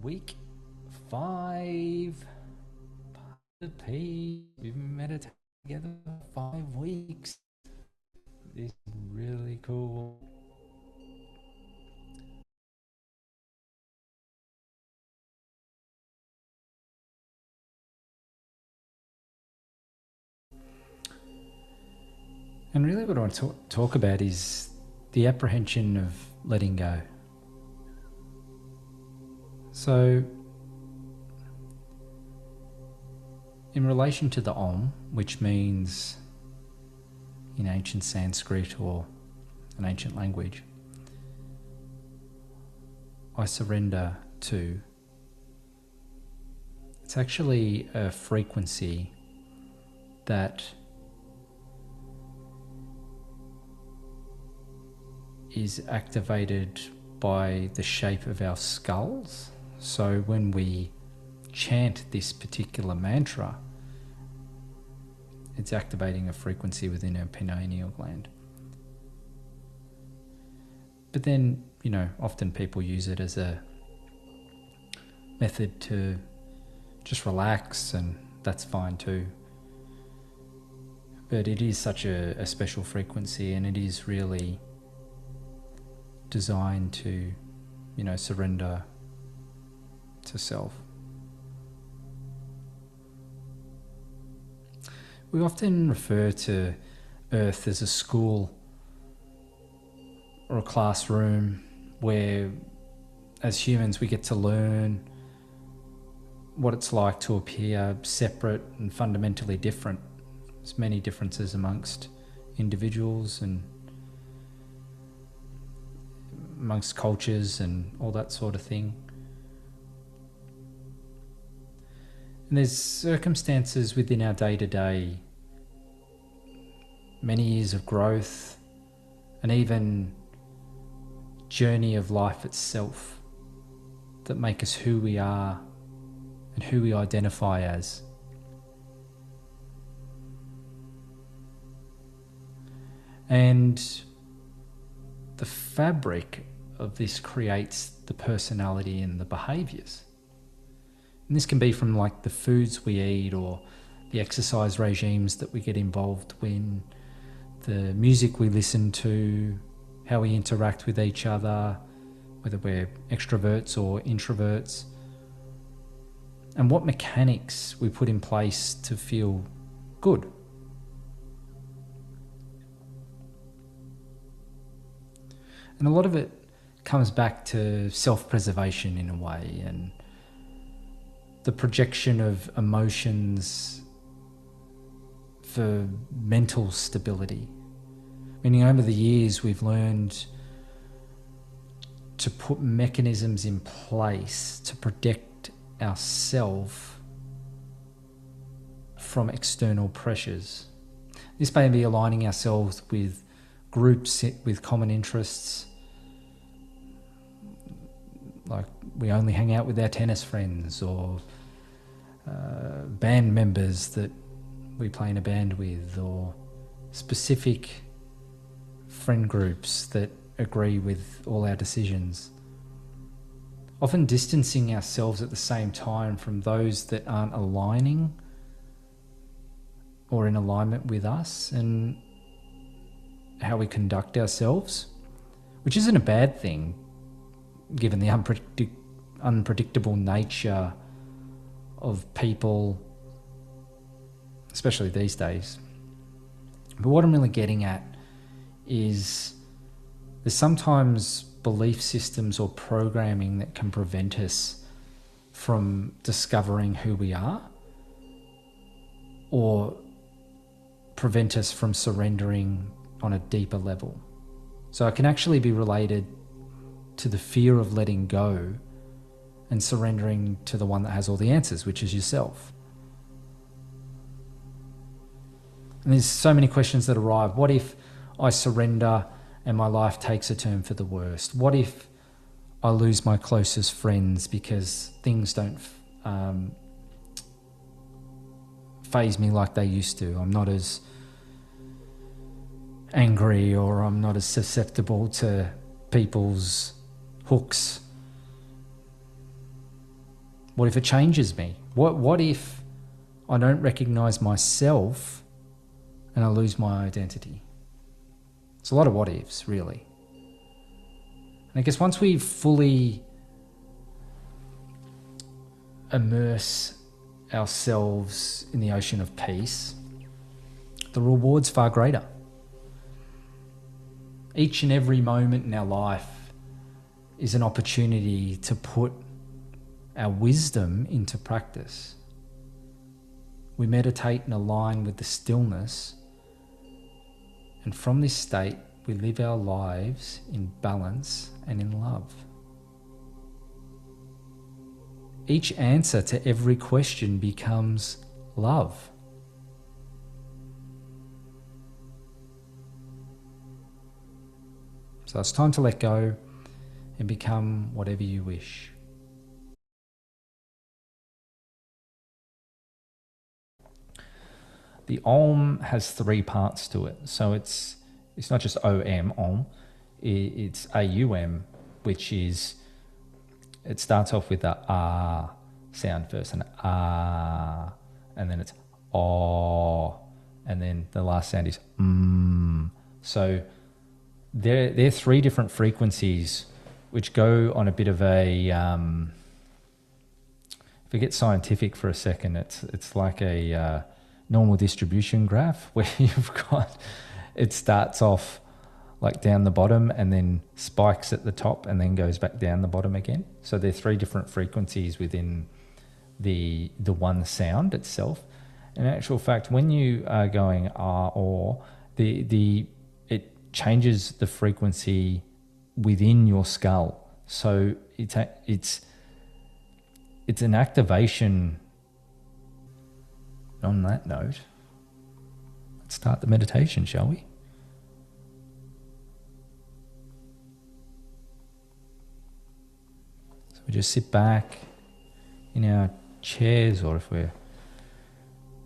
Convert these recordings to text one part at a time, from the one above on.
week 5. We've been meditating together for 5 weeks. This is really cool. And really what I want to talk about is the apprehension of letting go. So, in relation to the Om, which means in ancient Sanskrit or an ancient language, I surrender to, it's actually a frequency that is activated by the shape of our skulls. So when we chant this particular mantra, it's activating a frequency within our pineal gland. But then, often people use it as a method to just relax, and that's fine too. But it is such a special frequency, and it is really designed to, surrender to self. We often refer to Earth as a school or a classroom where, as humans, we get to learn what it's like to appear separate and fundamentally different. There's many differences amongst individuals and amongst cultures and all that sort of thing. And there's circumstances within our day-to-day, many years of growth, and even journey of life itself that make us who we are and who we identify as. And the fabric of this creates the personality and the behaviours. And this can be from like the foods we eat, or the exercise regimes that we get involved in, the music we listen to, how we interact with each other, whether we're extroverts or introverts, and what mechanics we put in place to feel good. And a lot of it comes back to self-preservation in a way, and the projection of emotions for mental stability. Meaning over the years we've learned to put mechanisms in place to protect ourselves from external pressures. This may be aligning ourselves with groups with common interests, like we only hang out with our tennis friends, or band members that we play in a band with, or specific friend groups that agree with all our decisions. Often distancing ourselves at the same time from those that aren't aligning or in alignment with us and how we conduct ourselves, which isn't a bad thing given the unpredictable nature of people, especially these days. But what I'm really getting at is there's sometimes belief systems or programming that can prevent us from discovering who we are, or prevent us from surrendering on a deeper level. So it can actually be related to the fear of letting go and surrendering to the one that has all the answers, which is yourself. And there's so many questions that arrive. What if I surrender and my life takes a turn for the worst? What if I lose my closest friends because things don't faze me like they used to? I'm not as angry, or I'm not as susceptible to people's hooks. What if it changes me? What if I don't recognize myself and I lose my identity? It's a lot of what ifs, really. And I guess once we fully immerse ourselves in the ocean of peace, the reward's far greater. Each and every moment in our life is an opportunity to put our wisdom into practice. We meditate and align with the stillness, and from this state, we live our lives in balance and in love. Each answer to every question becomes love. So it's time to let go and become whatever you wish. The Om has 3 parts to it. So it's not just O-M, Om. It's A-U-M, which is, it starts off with the ah sound first, and ah, and then it's oh, and then the last sound is So they're 3 different frequencies which go on a bit of a, if we get scientific for a second, it's like a normal distribution graph where you've got, it starts off like down the bottom and then spikes at the top and then goes back down the bottom again. So there are 3 different frequencies within the one sound itself. In actual fact, when you are going ah or, it changes the frequency within your skull. So it's an activation. On that note, let's start the meditation, shall we? So we just sit back in our chairs, or if we're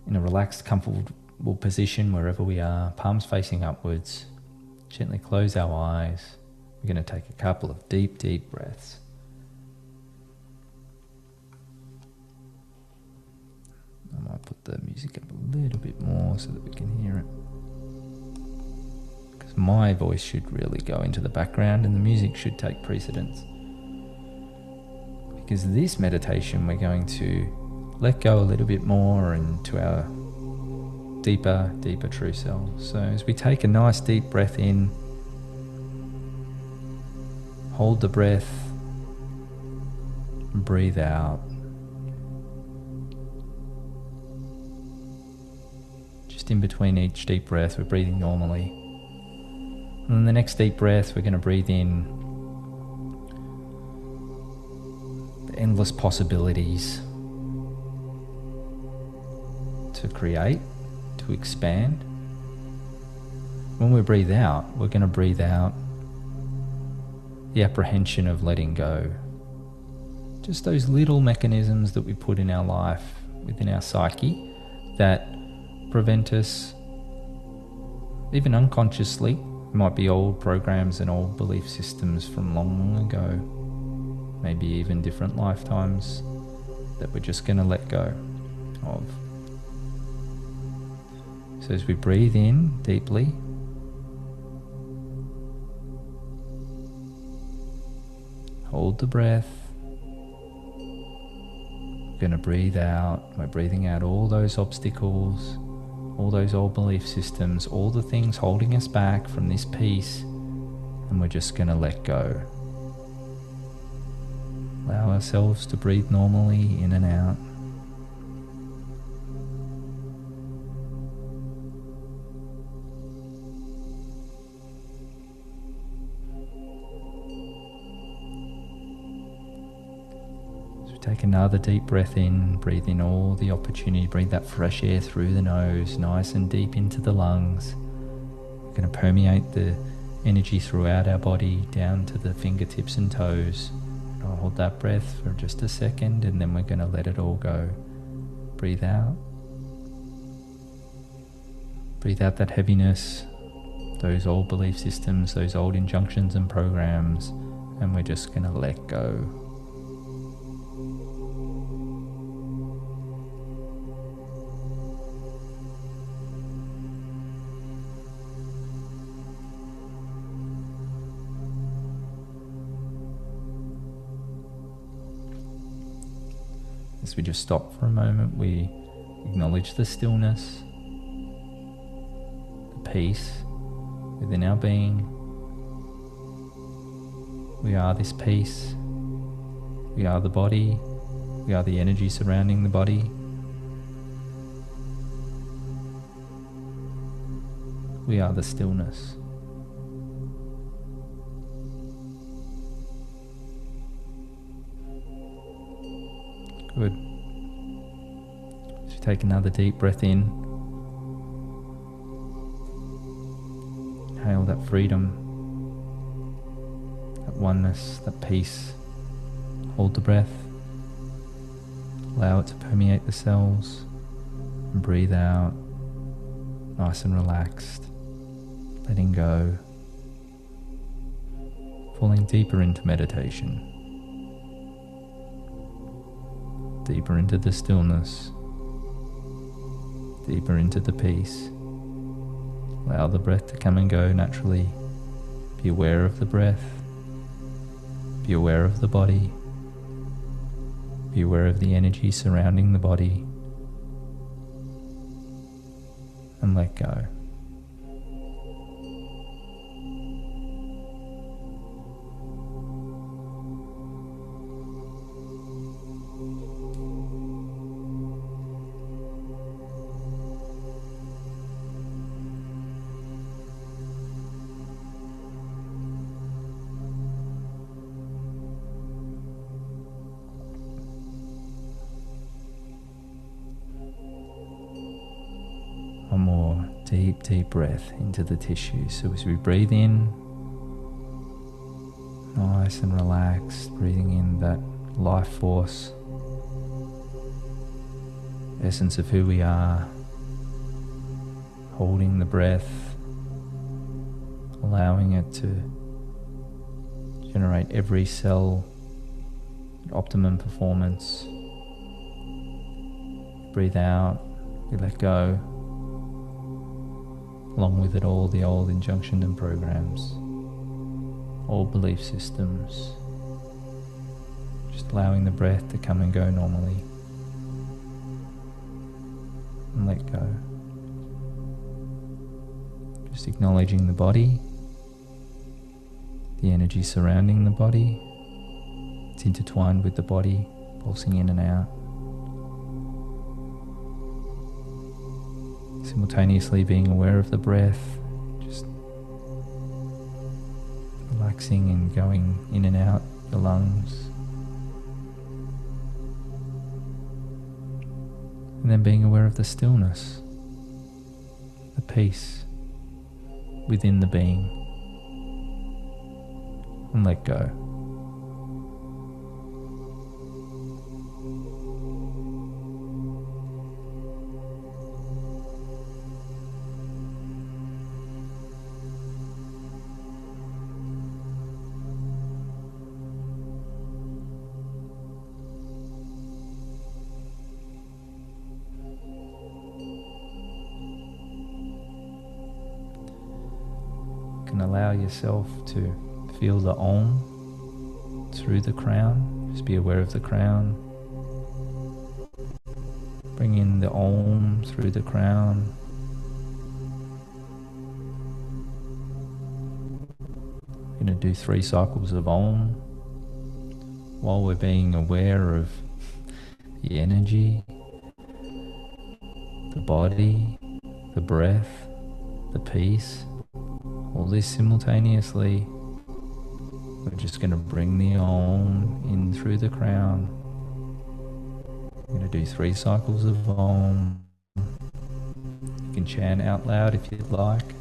in a relaxed, comfortable position, wherever we are, palms facing upwards, gently close our eyes. We're going to take a couple of deep, deep breaths. I might put the music up a little bit more so that we can hear it, because my voice should really go into the background and the music should take precedence. Because this meditation, we're going to let go a little bit more into our deeper, deeper true self. So as we take a nice deep breath in, hold the breath, and breathe out. In between each deep breath, we're breathing normally. And then the next deep breath, we're going to breathe in the endless possibilities to create, to expand. When we breathe out, we're going to breathe out the apprehension of letting go. Just those little mechanisms that we put in our life, within our psyche, that prevent us, even unconsciously. It might be old programs and old belief systems from long ago, maybe even different lifetimes, that we're just going to let go of. So as we breathe in deeply, hold the breath. We're going to breathe out. We're breathing out all those obstacles, all those old belief systems, all the things holding us back from this peace, and we're just going to let go. Allow ourselves to breathe normally in and out. Take another deep breath in, breathe in all the opportunity, breathe that fresh air through the nose, nice and deep into the lungs. We're going to permeate the energy throughout our body, down to the fingertips and toes. And I'll hold that breath for just a second, and then we're going to let it all go. Breathe out. Breathe out that heaviness, those old belief systems, those old injunctions and programs, and we're just going to let go. As we just stop for a moment, we acknowledge the stillness, the peace within our being. We are this peace. We are the body. We are the energy surrounding the body. We are the stillness. Good. So take another deep breath in. Inhale that freedom, that oneness, that peace. Hold the breath. Allow it to permeate the cells. And breathe out, nice and relaxed. Letting go. Falling deeper into meditation. Deeper into the stillness. Deeper into the peace. Allow the breath to come and go naturally. Be aware of the breath. Be aware of the body. Be aware of the energy surrounding the body. And let go. One more deep breath into the tissue. So as we breathe in, nice and relaxed, breathing in that life force, essence of who we are, holding the breath, allowing it to generate every cell at optimum performance. Breathe out, we let go. Along with it all the old injunctions and programs, all belief systems, just allowing the breath to come and go normally, and let go. Just acknowledging the body, the energy surrounding the body, it's intertwined with the body, pulsing in and out. Simultaneously being aware of the breath, just relaxing and going in and out the lungs. And then being aware of the stillness, the peace within the being. And let go. And allow yourself to feel the Om through the crown. Just be aware of the crown. Bring in the Om through the crown. We're going to do 3 cycles of Om while we're being aware of the energy, the body, the breath, the peace. All this simultaneously. We're just going to bring the Om in through the crown. We're going to do 3 cycles of Om. You can chant out loud if you'd like,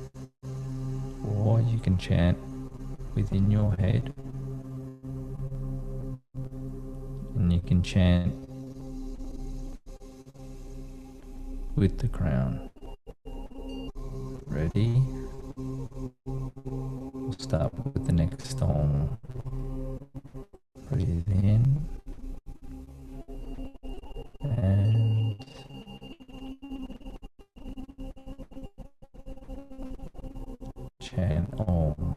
or you can chant within your head. And you can chant with the crown. Ready? We'll start with the next Om. Breathe in and chant Om.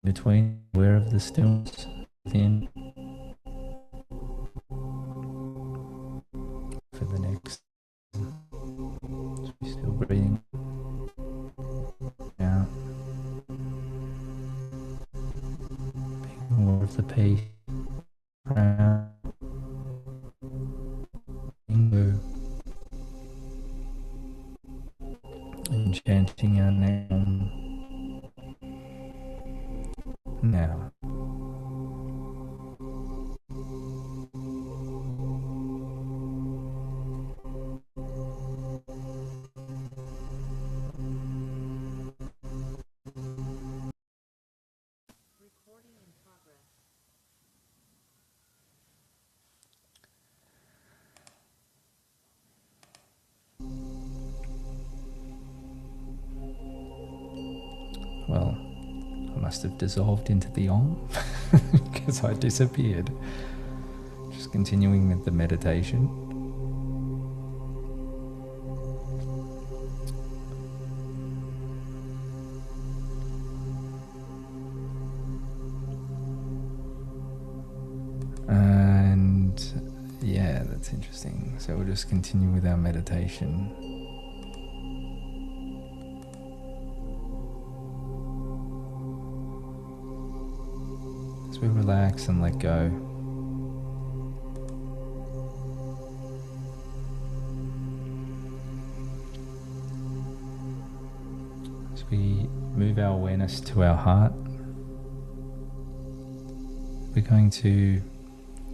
between, aware of the stillness within for the next. Still breathing out, being aware of the peace around, and chanting our name now. Well, I must have dissolved into the Om because I disappeared. Just continuing with the meditation. And yeah, that's interesting. So we'll just continue with our meditation. As we relax and let go. As we move our awareness to our heart, we're going to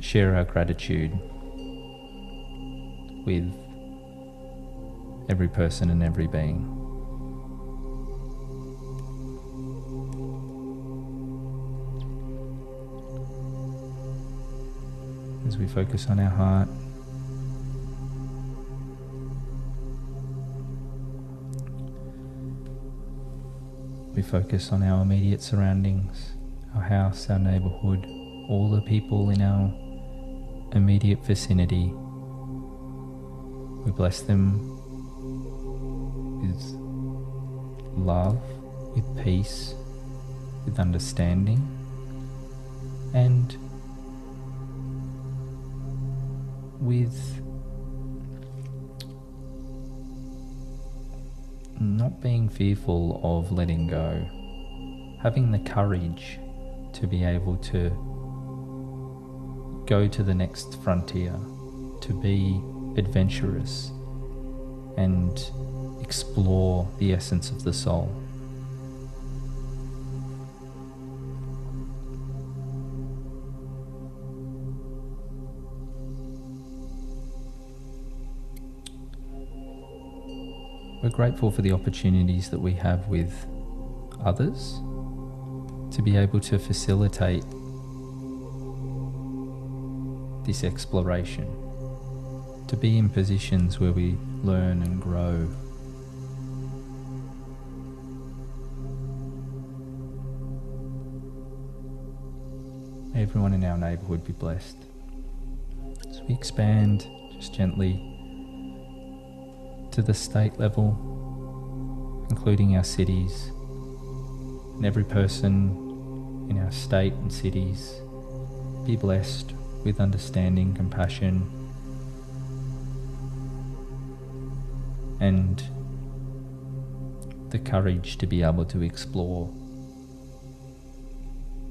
share our gratitude with every person and every being. As we focus on our heart, we focus on our immediate surroundings, our house, our neighborhood, all the people in our immediate vicinity. We bless them with love, with peace, with understanding, and with not being fearful of letting go, having the courage to be able to go to the next frontier, to be adventurous and explore the essence of the soul. We're grateful for the opportunities that we have with others to be able to facilitate this exploration, to be in positions where we learn and grow. May everyone in our neighbourhood be blessed. As we expand just gently to the state level, including our cities, and every person in our state and cities be blessed with understanding, compassion, and the courage to be able to explore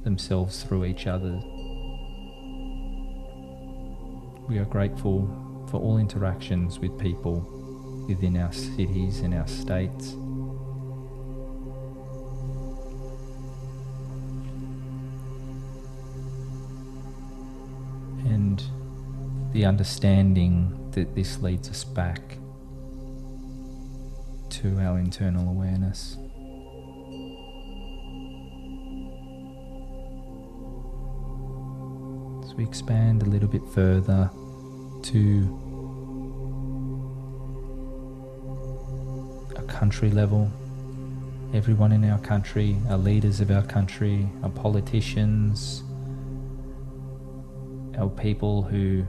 themselves through each other. We are grateful for all interactions with people within our cities and our states. And the understanding that this leads us back to our internal awareness. As we expand a little bit further to a country level, everyone in our country, our leaders of our country, our politicians, our people who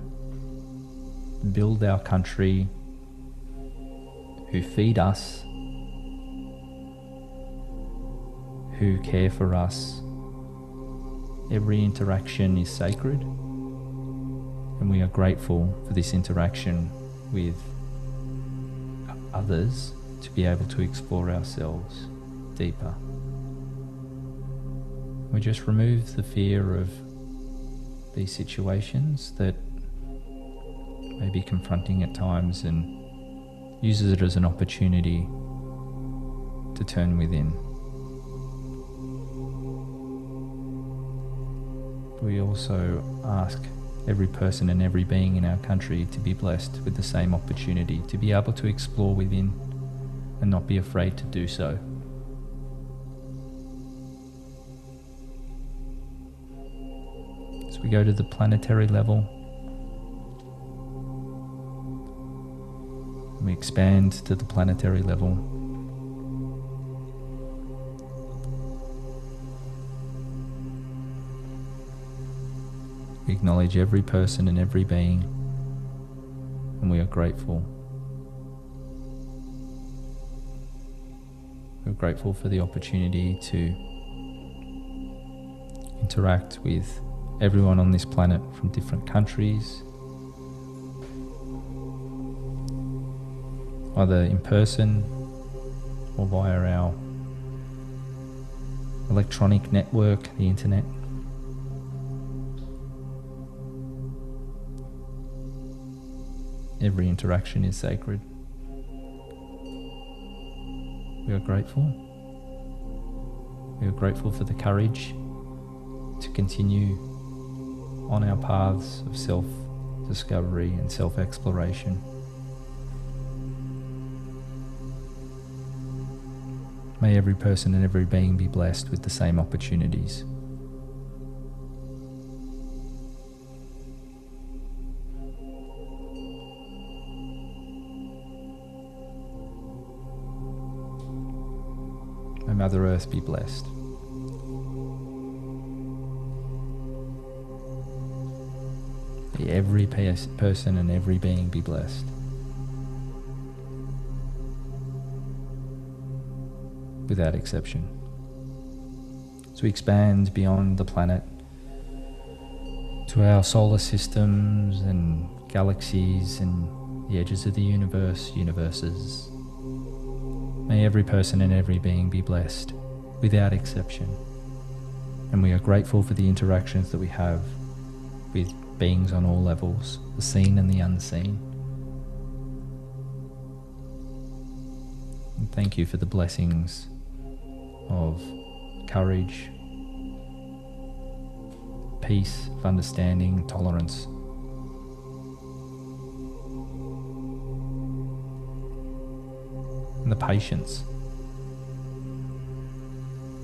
build our country, who feed us, who care for us, Every interaction is sacred, and we are grateful for this interaction with others to be able to explore ourselves deeper. We just remove the fear of these situations that may be confronting at times and uses it as an opportunity to turn within. We also ask every person and every being in our country to be blessed with the same opportunity, to be able to explore within and not be afraid to do so. As we go to the planetary level, we expand to the planetary level. We acknowledge every person and every being, and we are grateful. We're grateful for the opportunity to interact with everyone on this planet from different countries, either in person or via our electronic network, the internet. Every interaction is sacred. We are grateful. We are grateful for the courage to continue on our paths of self-discovery and self-exploration. May every person and every being be blessed with the same opportunities. May Mother Earth be blessed. May every person and every being be blessed. Without exception. So we expand beyond the planet to our solar systems and galaxies and the edges of the universes. May every person and every being be blessed, without exception. And we are grateful for the interactions that we have with beings on all levels, the seen and the unseen. And thank you for the blessings of courage, peace, of understanding, tolerance. And the patience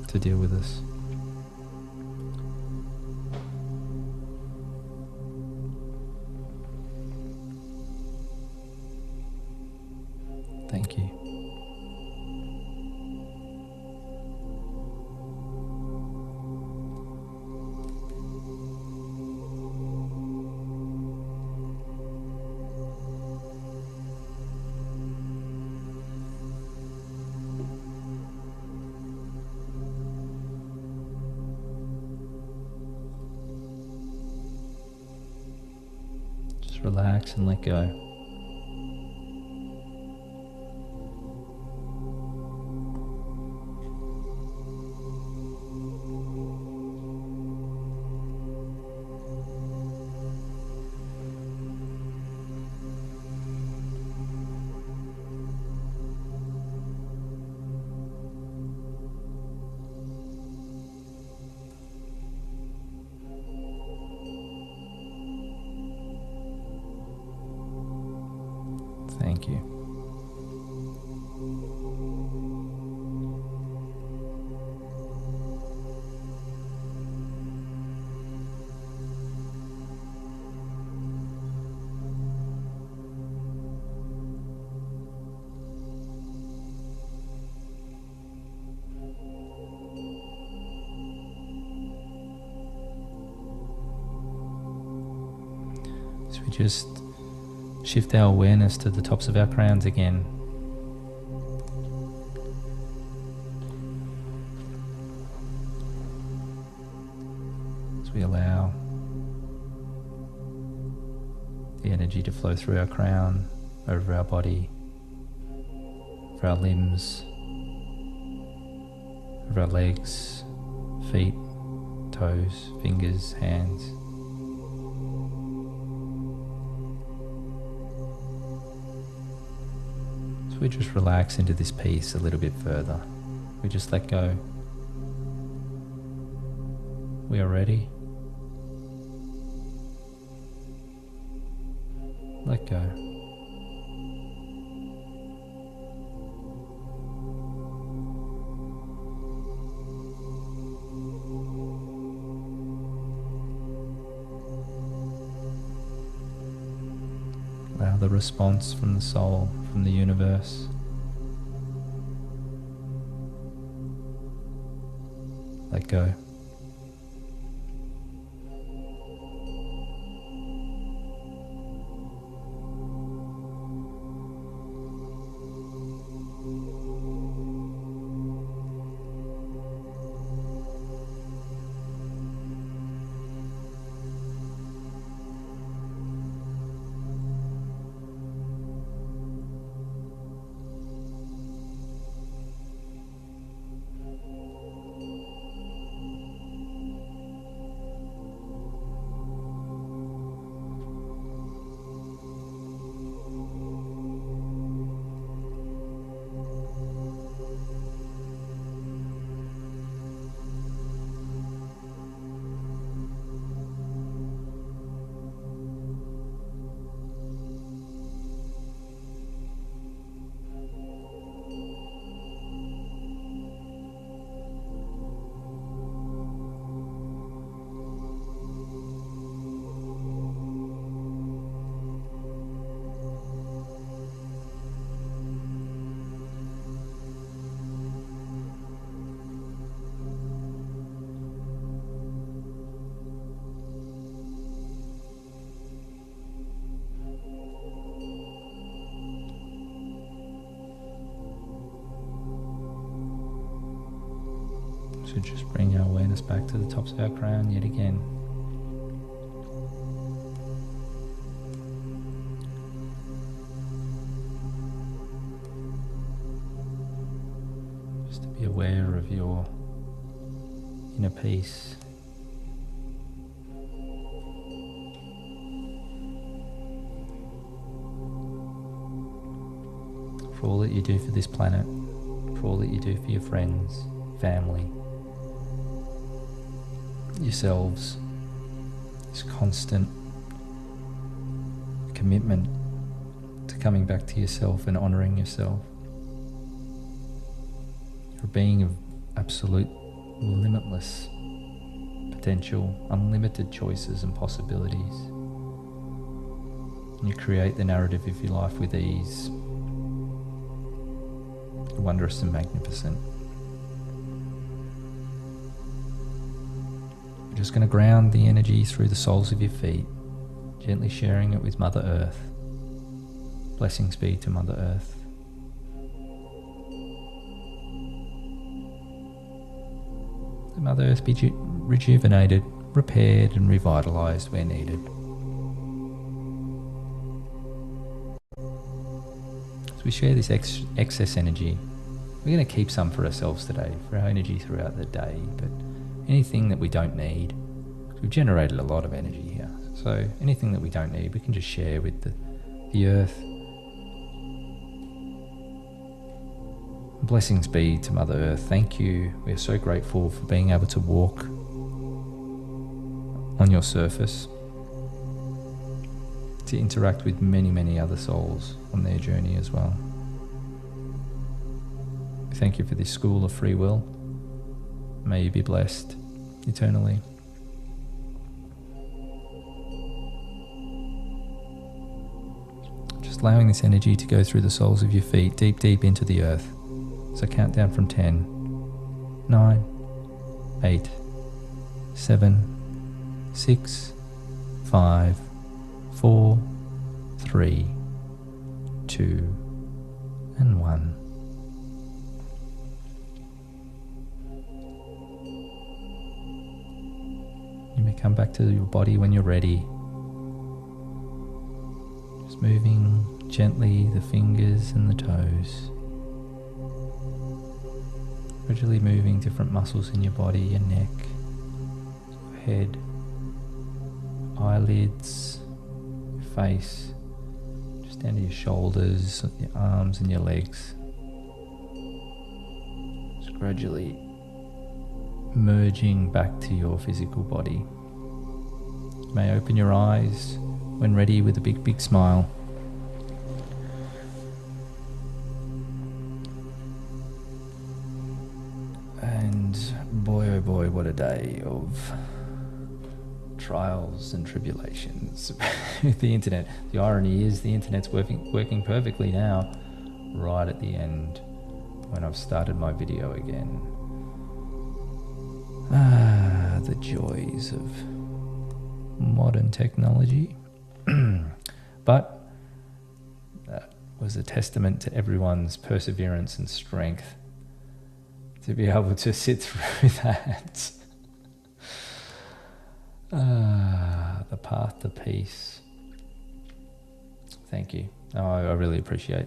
to deal with this. Thank you. Just relax and let go. Thank you. So we just shift our awareness to the tops of our crowns again. the energy to flow through our crown, over our body, over our limbs, over our legs, feet, toes, fingers, hands. So we just relax into this piece a little bit further. We just let go. We are ready. Let go. Allow the response from the soul, from the universe. Let go. So just bring our awareness back to the tops of our crown yet again. Just to be aware of your inner peace. For all that you do for this planet, for all that you do for your friends, family, yourselves, this constant commitment to coming back to yourself and honouring yourself. You're a being of absolute limitless potential, unlimited choices and possibilities. And you create the narrative of your life with ease. You're wondrous and magnificent. Just going to ground the energy through the soles of your feet, gently sharing it with Mother Earth. Blessings be to Mother Earth. Let Mother Earth be rejuvenated, repaired and revitalised where needed. As we share this excess energy, we're going to keep some for ourselves today, for our energy throughout the day, but anything that we don't need, we've generated a lot of energy here, so anything that we don't need we can just share with the earth. Blessings be to Mother Earth. Thank you. We are so grateful for being able to walk on your surface, to interact with many, many other souls on their journey as well. Thank you for this school of free will. May you be blessed eternally. Just allowing this energy to go through the soles of your feet, deep, deep into the earth. So count down from 10, 9, 8, 7, 6, 5, 4, 3, 2, and 1. You may come back to your body when you're ready. Just moving gently the fingers and the toes. Gradually moving different muscles in your body, your neck, your head, eyelids, your face, just down to your shoulders, your arms and your legs. Just gradually merging back to your physical body. You may open your eyes when ready with a big, big smile. And boy, oh boy, what a day of trials and tribulations with the internet. The irony is the internet's working perfectly now, right at the end when I've started my video again. Ah, the joys of modern technology. But that was a testament to everyone's perseverance and strength to be able to sit through that. The path to peace. Thank you. I really appreciate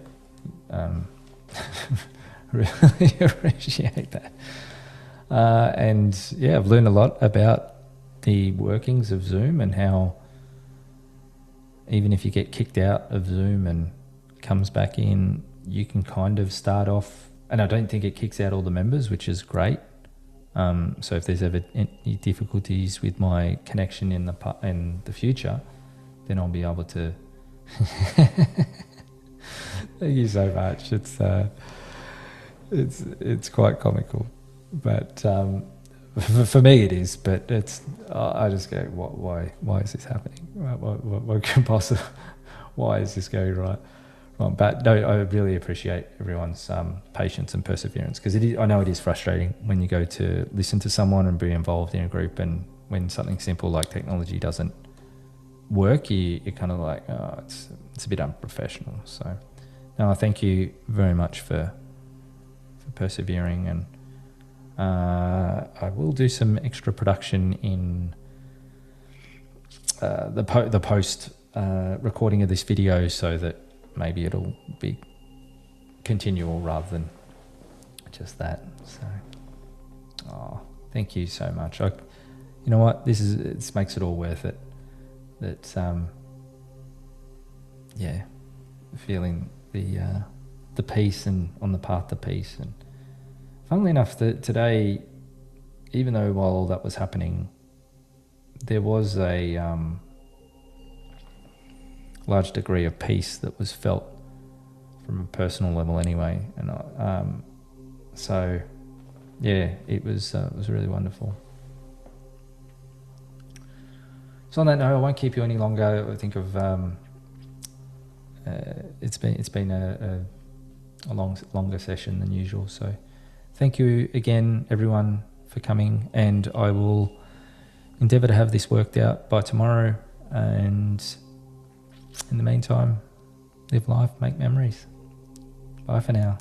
really appreciate that. And yeah, I've learned a lot about the workings of Zoom and how even if you get kicked out of Zoom and comes back in, you can kind of start off, and I don't think it kicks out all the members, which is great. So if there's ever any difficulties with my connection in the future, then I'll be able to. Thank you so much. It's quite comical, but for me it is. But I just go, why is this happening? What could possibly? Why is this going wrong? But no, I really appreciate everyone's patience and perseverance, because I know it is frustrating when you go to listen to someone and be involved in a group, and when something simple like technology doesn't work, you're kind of like, oh, it's a bit unprofessional. So, no, I thank you very much for persevering, and I will do some extra production in the post recording of this video, so that maybe it'll be continual rather than just that. So, thank you so much. You know what? This makes it all worth it. That yeah, feeling the peace and on the path to peace. And funnily enough, that today, even though while all that was happening, there was a large degree of peace that was felt from a personal level anyway, and so yeah, it was really wonderful. So on that note, I won't keep you any longer. I think it's been a longer session than usual. So thank you again, everyone, for coming, and I will endeavour to have this worked out by tomorrow. And in the meantime, live life, make memories. Bye for now.